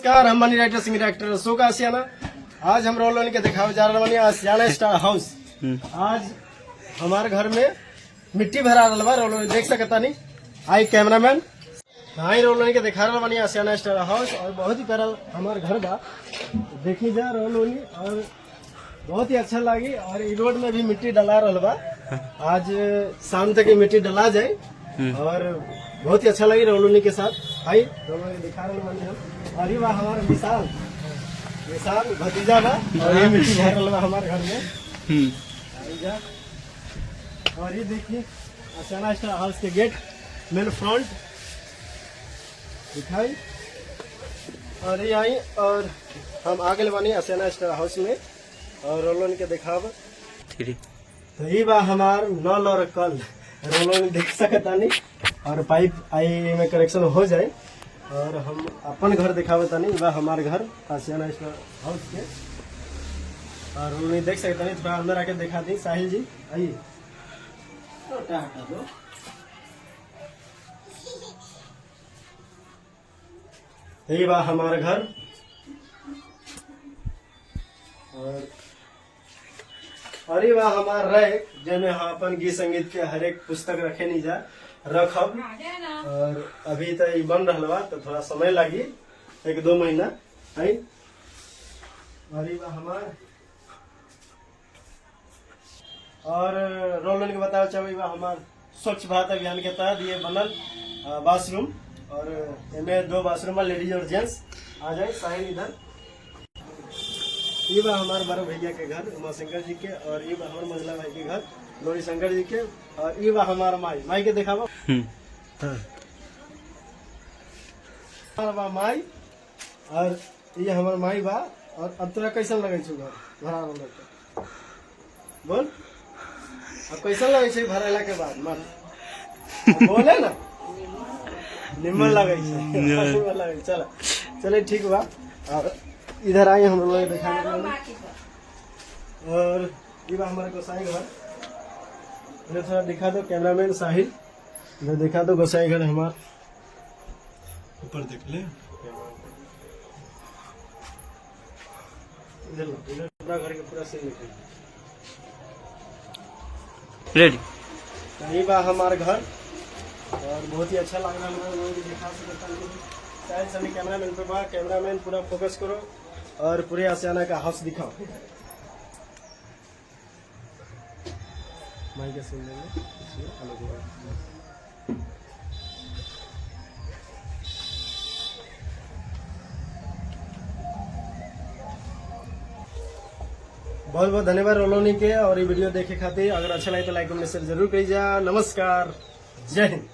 नमस्कार, हम मनी राइटर सिंह डायरेक्टर अशोक आसियाना। आज हम रोलोनी के दिखावे जा रहे बनी आसियाना स्टार हाउस। आज हमारे घर में मिट्टी भरा रहा बा, रोलोनी देख सकता नहीं। आई कैमरामैन आई रोलोनी के दिखा रहा बनी आसियाना स्टार हाउस और बहुत ही प्यारा हमारे घर बा। देखी जा रोलोनी और बहुत ही अच्छा लगी। और ई रोड में भी मिट्टी डला रहा बा। आज शाम तक ये मिट्टी डला जाए और बहुत ही अच्छा लगी रोलोनी के साथ। आई रोलोनी दिखा रहे बनी हम। और ये बा हमारा विशाल भतीजा बा और ये मिट्टी भर रहा बा हमारे घर में। आई जा और ये देखिए आसियाना स्टार हाउस के गेट मेन फ्रंट दिखाई। और ये आई और हम आगे बनी आसियाना स्टार हाउस में और रोलोनी के दिखाव। तो ये बा हमार नल और कल रोलोनी देख सकता नहीं और पाइप आई में कनेक्शन हो जाए और हम अपन घर दिखावे तानी। बा हमार घर आसियाना स्टार हाउस के और रोलोनी देख सकता नहीं। थोड़ा अंदर आके दिखा दी। साहिल जी आइए। हटा दो। ये बा हमारा घर और ये बा हमार रैक जिसमें हम अपन गीत संगीत के हर एक पुस्तक रखे नहीं जा रखब। और अभी तो ये बन रहा बा तो थोड़ा समय लगी 1-2 महीना है। और ये बा हमार और रोलन के बताओ चाहे बा हमार स्वच्छ भारत अभियान के तहत ये बनल बाथरूम और इनमें 2 बाथरूम लेडीज और जेंट्स आ जाए। साहिल इधर। ये बा हमारे बड़े भैया के घर उमा शंकर जी के और ये बा हमारे मंगला भाई के घर गौरी शंकर जी के। और ये बा हमारा माई के दिखावा। बा माई और ये हमार माई बा। और अब तोरा कैसन लगे छो घर भरा बोल अब कैसन लगे छे भरेला के बाद मत बोले ना निमन लगे छे। चलो चले ठीक बा। और इधर आए हम लोग दिखाने के लिए। और ये बा हमारे गोसाई घर। इधर थोड़ा दिखा दो कैमरामैन साहिल। इधर दिखा दो गोसाई घर हमार ऊपर देख ले। इधर पूरा घर के पूरा सीन दिख रेडी। ये बा हमारे घर और बहुत ही अच्छा लग रहा है। हम लोग दिखा सकता हूँ। शायद सभी कैमरामैन पे बा। कैमरामैन पूरा फोकस करो और पूरे आसियाना का हाउस दिखाओ। माइक के सुन लेंगे। बहुत बहुत धन्यवाद रोलोनी के और ये वीडियो देखे खातिर। अगर अच्छा लगे तो लाइक कमेंट शेयर जरूर करिए। नमस्कार, जय हिंद।